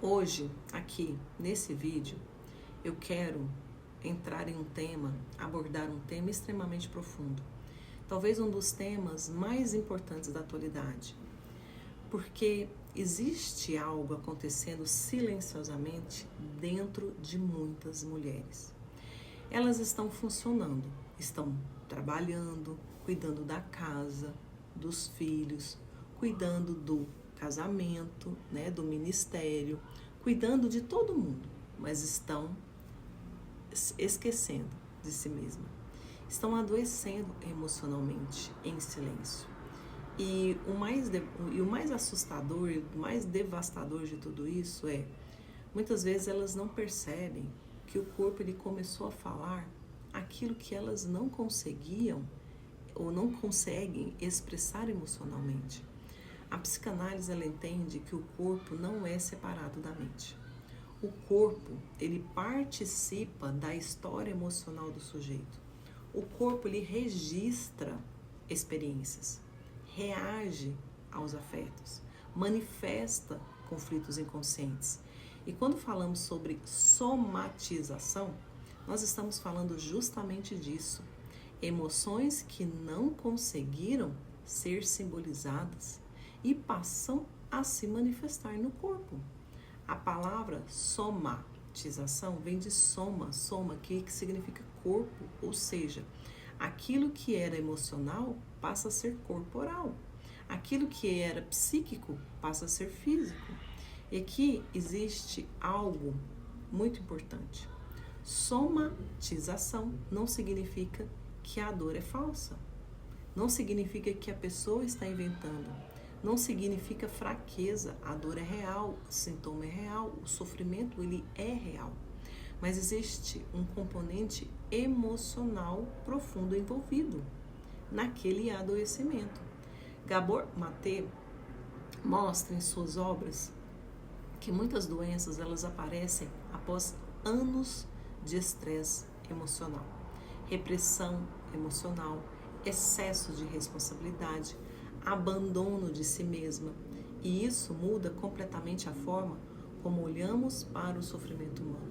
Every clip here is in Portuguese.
Hoje, aqui nesse vídeo, eu quero entrar em um tema, abordar um tema extremamente profundo. Talvez um dos temas mais importantes da atualidade. Porque existe algo acontecendo silenciosamente dentro de muitas mulheres. Elas estão funcionando, estão trabalhando, cuidando da casa, dos filhos, cuidando do casamento, do ministério, cuidando de todo mundo, mas estão esquecendo de si mesma. Estão adoecendo emocionalmente em silêncio. E o mais assustador e o mais devastador de tudo isso é, muitas vezes elas não percebem que o corpo ele começou a falar aquilo que elas não conseguiam ou não conseguem expressar emocionalmente. A psicanálise ela entende que o corpo não é separado da mente. O corpo ele participa da história emocional do sujeito. O corpo ele registra experiências, reage aos afetos, manifesta conflitos inconscientes. E quando falamos sobre somatização, nós estamos falando justamente disso. Emoções que não conseguiram ser simbolizadas e passam a se manifestar no corpo. A palavra somatização vem de soma que significa corpo, ou seja, aquilo que era emocional passa a ser corporal. Aquilo que era psíquico passa a ser físico. E aqui existe algo muito importante. Somatização não significa que a dor é falsa. Não significa que a pessoa está inventando. Não significa fraqueza. A dor é real, o sintoma é real, o sofrimento ele é real. Mas existe um componente emocional profundo envolvido naquele adoecimento. Gabor Maté mostra em suas obras que muitas doenças elas aparecem após anos de estresse emocional, repressão emocional, excesso de responsabilidade, abandono de si mesma. E isso muda completamente a forma como olhamos para o sofrimento humano.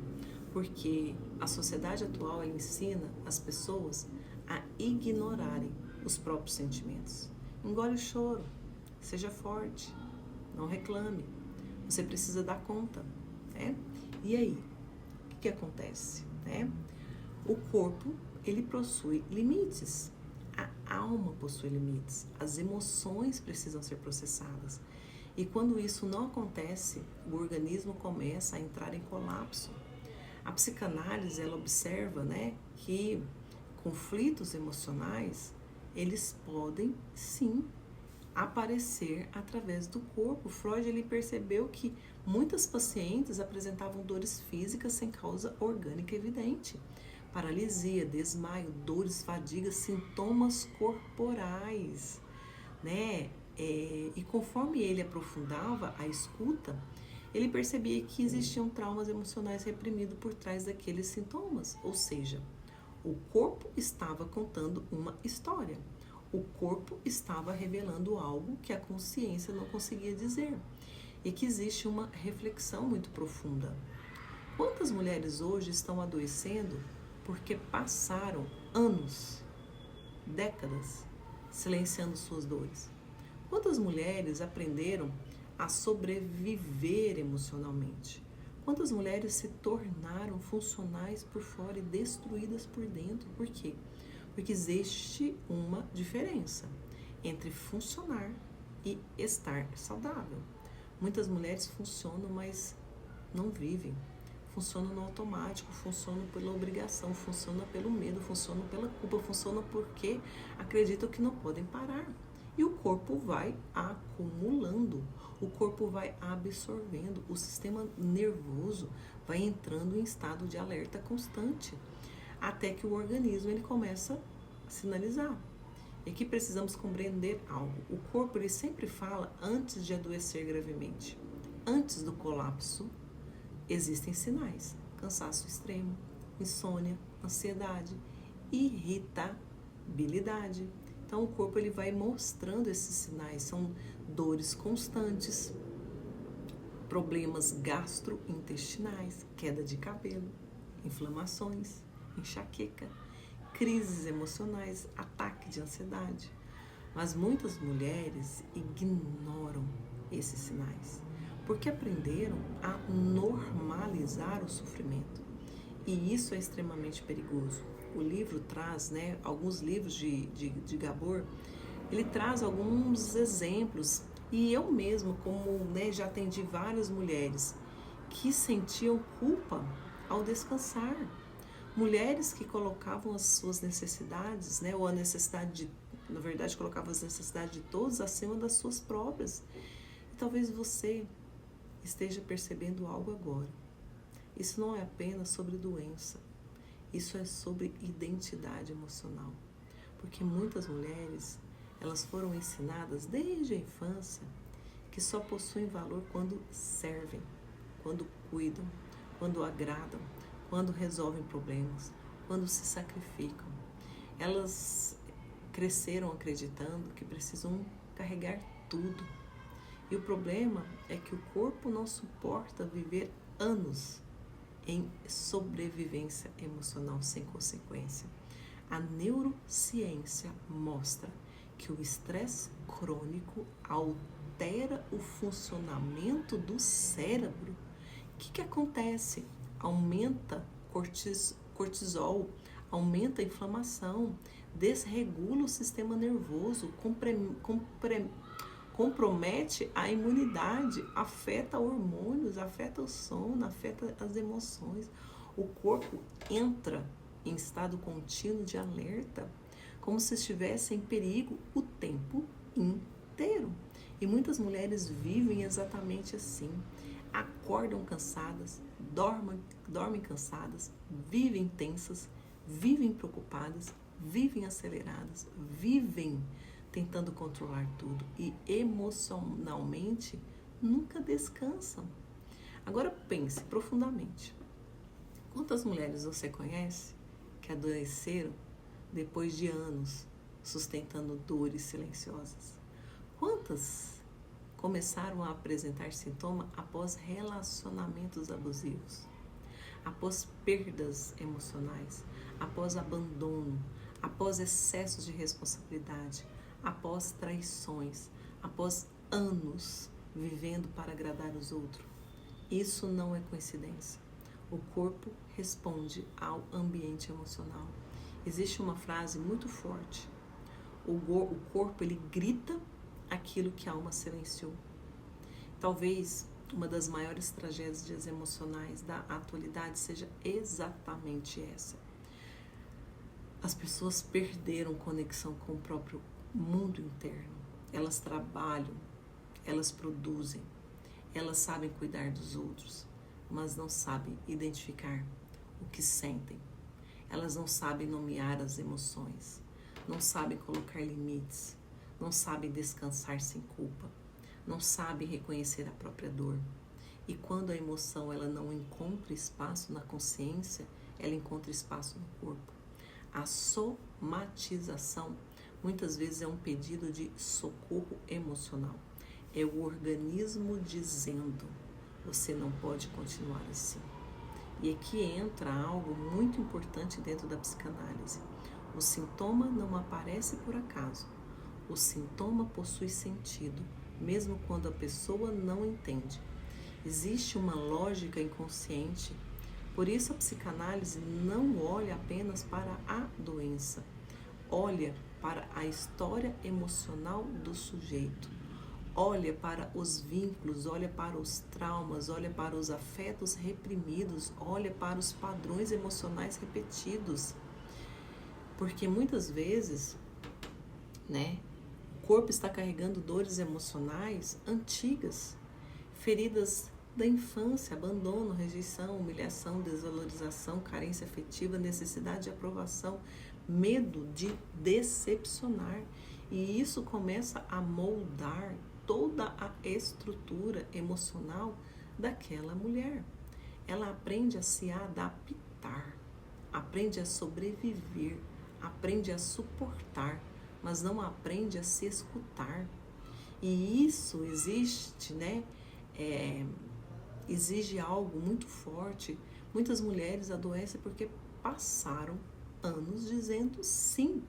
Porque a sociedade atual ela ensina as pessoas a ignorarem os próprios sentimentos. Engole o choro, seja forte, não reclame, você precisa dar conta. E aí, o que acontece? O corpo ele possui limites, a alma possui limites, as emoções precisam ser processadas. E quando isso não acontece, o organismo começa a entrar em colapso. A psicanálise ela observa que conflitos emocionais eles podem sim aparecer através do corpo. Freud ele percebeu que muitas pacientes apresentavam dores físicas sem causa orgânica evidente. Paralisia, desmaio, dores, fadigas, sintomas corporais, E conforme ele aprofundava a escuta, ele percebia que existiam traumas emocionais reprimidos por trás daqueles sintomas. Ou seja, o corpo estava contando uma história. O corpo estava revelando algo que a consciência não conseguia dizer. E que existe uma reflexão muito profunda. Quantas mulheres hoje estão adoecendo porque passaram anos, décadas, silenciando suas dores? Quantas mulheres aprenderam a sobreviver emocionalmente? Quantas mulheres se tornaram funcionais por fora e destruídas por dentro? Por quê? Porque existe uma diferença entre funcionar e estar saudável. Muitas mulheres funcionam, mas não vivem. Funcionam no automático, funcionam pela obrigação, funcionam pelo medo, funcionam pela culpa, funcionam porque acreditam que não podem parar. E o corpo vai acumulando, o corpo vai absorvendo, o sistema nervoso vai entrando em estado de alerta constante, até que o organismo ele começa a sinalizar. E aqui precisamos compreender algo. O corpo ele sempre fala antes de adoecer gravemente. Antes do colapso, existem sinais. Cansaço extremo, insônia, ansiedade, irritabilidade. Então o corpo ele vai mostrando esses sinais, são dores constantes, problemas gastrointestinais, queda de cabelo, inflamações, enxaqueca, crises emocionais, ataque de ansiedade. Mas muitas mulheres ignoram esses sinais, porque aprenderam a normalizar o sofrimento. E isso é extremamente perigoso. O livro traz, né, alguns livros de Gabor, ele traz alguns exemplos. E eu mesmo, como, né, já atendi várias mulheres que sentiam culpa ao descansar. Mulheres que colocavam as suas necessidades, né, ou a necessidade na verdade, colocavam as necessidades de todos acima das suas próprias. E talvez você esteja percebendo algo agora. Isso não é apenas sobre doença. Isso é sobre identidade emocional. Porque muitas mulheres, elas foram ensinadas desde a infância que só possuem valor quando servem, quando cuidam, quando agradam, quando resolvem problemas, quando se sacrificam. Elas cresceram acreditando que precisam carregar tudo. E o problema é que o corpo não suporta viver anos em sobrevivência emocional sem consequência. A neurociência mostra que o estresse crônico altera o funcionamento do cérebro. O que acontece? Aumenta cortisol, aumenta a inflamação, desregula o sistema nervoso, compromete a imunidade, afeta hormônios, afeta o sono, afeta as emoções. O corpo entra em estado contínuo de alerta, como se estivesse em perigo o tempo inteiro. E muitas mulheres vivem exatamente assim. Acordam cansadas, dormem cansadas, vivem tensas, vivem preocupadas, vivem aceleradas, vivem tentando controlar tudo e emocionalmente nunca descansam. Agora pense profundamente. Quantas mulheres você conhece que adoeceram depois de anos sustentando dores silenciosas? Quantas começaram a apresentar sintoma após relacionamentos abusivos, após perdas emocionais, após abandono, após excessos de responsabilidade, após traições, após anos vivendo para agradar os outros? Isso não é coincidência. O corpo responde ao ambiente emocional. Existe uma frase muito forte. O corpo, ele grita aquilo que a alma silenciou. Talvez uma das maiores tragédias emocionais da atualidade seja exatamente essa. As pessoas perderam conexão com o próprio mundo interno. Elas trabalham, elas produzem, elas sabem cuidar dos outros, mas não sabem identificar o que sentem. Elas não sabem nomear as emoções, não sabem colocar limites, não sabem descansar sem culpa, não sabem reconhecer a própria dor. E quando a emoção ela não encontra espaço na consciência, ela encontra espaço no corpo. A somatização muitas vezes é um pedido de socorro emocional. É o organismo dizendo: você não pode continuar assim. E aqui entra algo muito importante dentro da psicanálise. O sintoma não aparece por acaso. O sintoma possui sentido, mesmo quando a pessoa não entende. Existe uma lógica inconsciente. Por isso a psicanálise não olha apenas para a doença, olha para a história emocional do sujeito, olha para os vínculos, olha para os traumas, olha para os afetos reprimidos, olha para os padrões emocionais repetidos. Porque muitas vezes, né, o corpo está carregando dores emocionais antigas, feridas da infância, abandono, rejeição, humilhação, desvalorização, carência afetiva, necessidade de aprovação, medo de decepcionar. E isso começa a moldar toda a estrutura emocional daquela mulher. Ela aprende a se adaptar, aprende a sobreviver, aprende a suportar, mas não aprende a se escutar. E isso existe, né? exige algo muito forte. Muitas mulheres adoecem porque passaram anos dizendo sim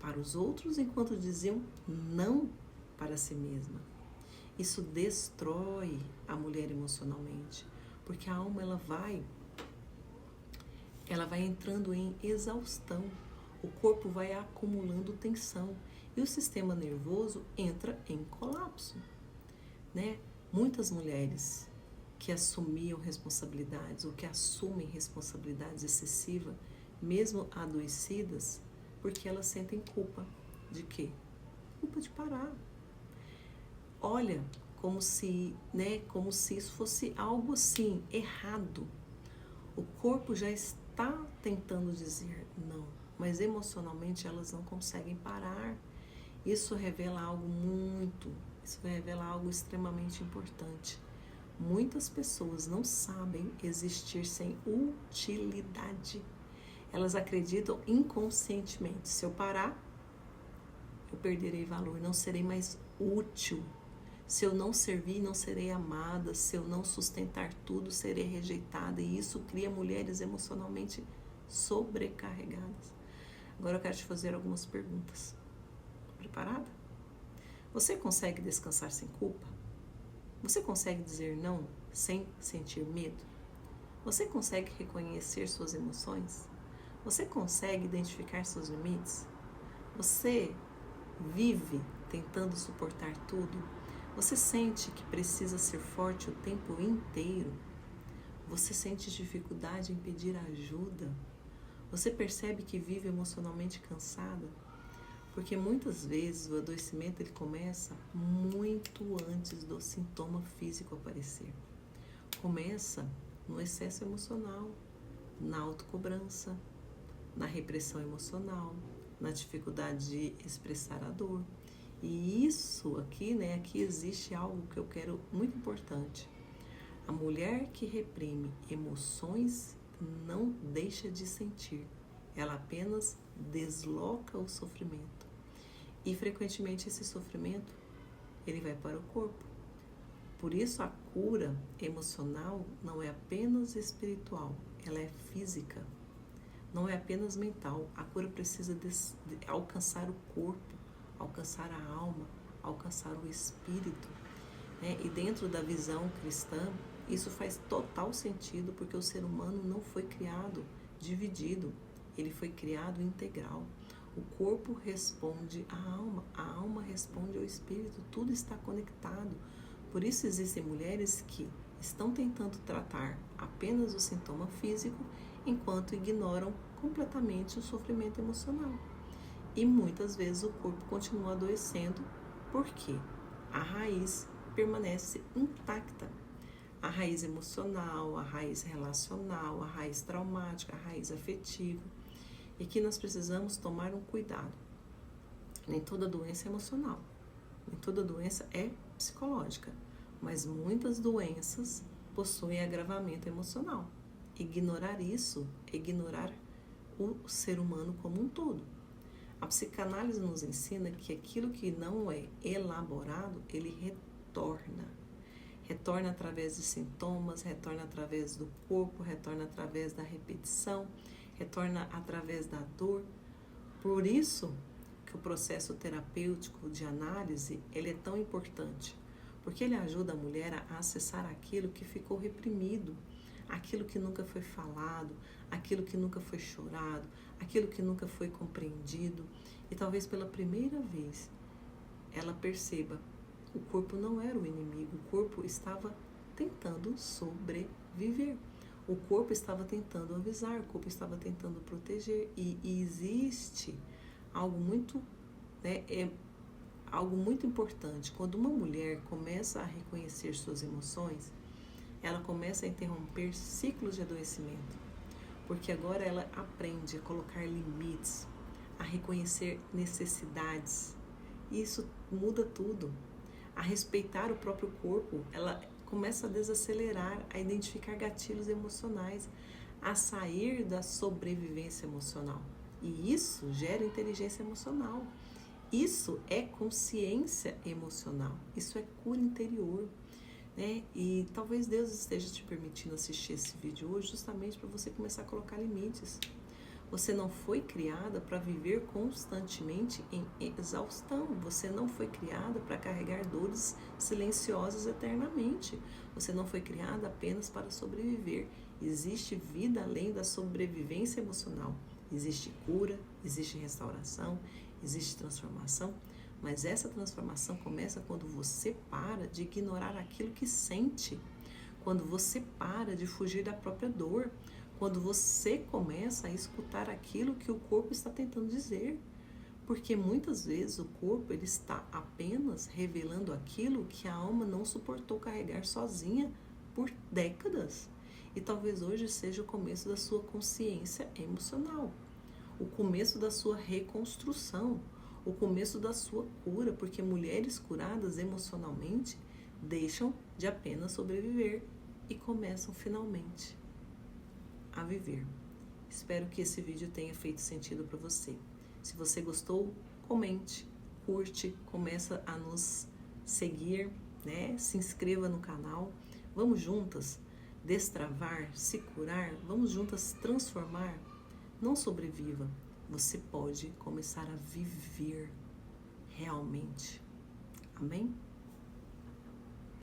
para os outros enquanto diziam não para si mesma. Isso destrói a mulher emocionalmente, porque a alma ela vai entrando em exaustão, o corpo vai acumulando tensão e o sistema nervoso entra em colapso, né? Muitas mulheres que assumiam responsabilidades ou que assumem responsabilidades excessivas, mesmo adoecidas, porque elas sentem culpa de quê? Culpa de parar. Olha, como se isso fosse algo assim, errado. O corpo já está tentando dizer não, mas emocionalmente elas não conseguem parar. Isso revela algo extremamente importante. Muitas pessoas não sabem existir sem utilidade. Elas acreditam inconscientemente, se eu parar, eu perderei valor, não serei mais útil. Se eu não servir, não serei amada. Se eu não sustentar tudo, serei rejeitada. E isso cria mulheres emocionalmente sobrecarregadas. Agora eu quero te fazer algumas perguntas. Preparada? Você consegue descansar sem culpa? Você consegue dizer não sem sentir medo? Você consegue reconhecer suas emoções? Você consegue identificar seus limites? Você vive tentando suportar tudo? Você sente que precisa ser forte o tempo inteiro? Você sente dificuldade em pedir ajuda? Você percebe que vive emocionalmente cansada? Porque muitas vezes o adoecimento ele começa muito antes do sintoma físico aparecer. Começa no excesso emocional, na autocobrança, na repressão emocional, na dificuldade de expressar a dor. E isso aqui, aqui existe algo que eu quero muito importante. A mulher que reprime emoções não deixa de sentir, ela apenas desloca o sofrimento. E frequentemente esse sofrimento, ele vai para o corpo. Por isso a cura emocional não é apenas espiritual, ela é física. Não é apenas mental, a cura precisa de alcançar o corpo, alcançar a alma, alcançar o espírito. E dentro da visão cristã, isso faz total sentido, porque o ser humano não foi criado dividido, ele foi criado integral. O corpo responde à alma responde ao espírito, tudo está conectado. Por isso existem mulheres que estão tentando tratar apenas o sintoma físico, enquanto ignoram completamente o sofrimento emocional. E muitas vezes o corpo continua adoecendo porque a raiz permanece intacta. A raiz emocional, a raiz relacional, a raiz traumática, a raiz afetiva. E que nós precisamos tomar um cuidado. Nem toda doença é emocional, nem toda doença é psicológica, mas muitas doenças possuem agravamento emocional. Ignorar isso é ignorar o ser humano como um todo. A psicanálise nos ensina que aquilo que não é elaborado, ele retorna. Retorna através de sintomas, retorna através do corpo, retorna através da repetição, retorna através da dor. Por isso que o processo terapêutico de análise, ele é tão importante, porque ele ajuda a mulher a acessar aquilo que ficou reprimido, aquilo que nunca foi falado, aquilo que nunca foi chorado, aquilo que nunca foi compreendido. E talvez pela primeira vez ela perceba, o corpo não era o inimigo, o corpo estava tentando sobreviver. O corpo estava tentando avisar, o corpo estava tentando proteger. E existe algo muito, algo muito importante. Quando uma mulher começa a reconhecer suas emoções, ela começa a interromper ciclos de adoecimento. Porque agora ela aprende a colocar limites, a reconhecer necessidades. E isso muda tudo. A respeitar o próprio corpo, ela começa a desacelerar, a identificar gatilhos emocionais, a sair da sobrevivência emocional. E isso gera inteligência emocional. Isso é consciência emocional. Isso é cura interior. né? E talvez Deus esteja te permitindo assistir esse vídeo hoje justamente para você começar a colocar limites. Você não foi criada para viver constantemente em exaustão. Você não foi criada para carregar dores silenciosas eternamente. Você não foi criada apenas para sobreviver. Existe vida além da sobrevivência emocional. Existe cura, existe restauração, existe transformação. Mas essa transformação começa quando você para de ignorar aquilo que sente. Quando você para de fugir da própria dor. Quando você começa a escutar aquilo que o corpo está tentando dizer. Porque muitas vezes o corpo ele está apenas revelando aquilo que a alma não suportou carregar sozinha por décadas. E talvez hoje seja o começo da sua consciência emocional. O começo da sua reconstrução. O começo da sua cura. Porque mulheres curadas emocionalmente deixam de apenas sobreviver e começam finalmente a viver. Espero que esse vídeo tenha feito sentido para você. Se você gostou, comente, curte, começa a nos seguir, né? Se inscreva no canal. Vamos juntas destravar, se curar, vamos juntas transformar. Não sobreviva, você pode começar a viver realmente. Amém?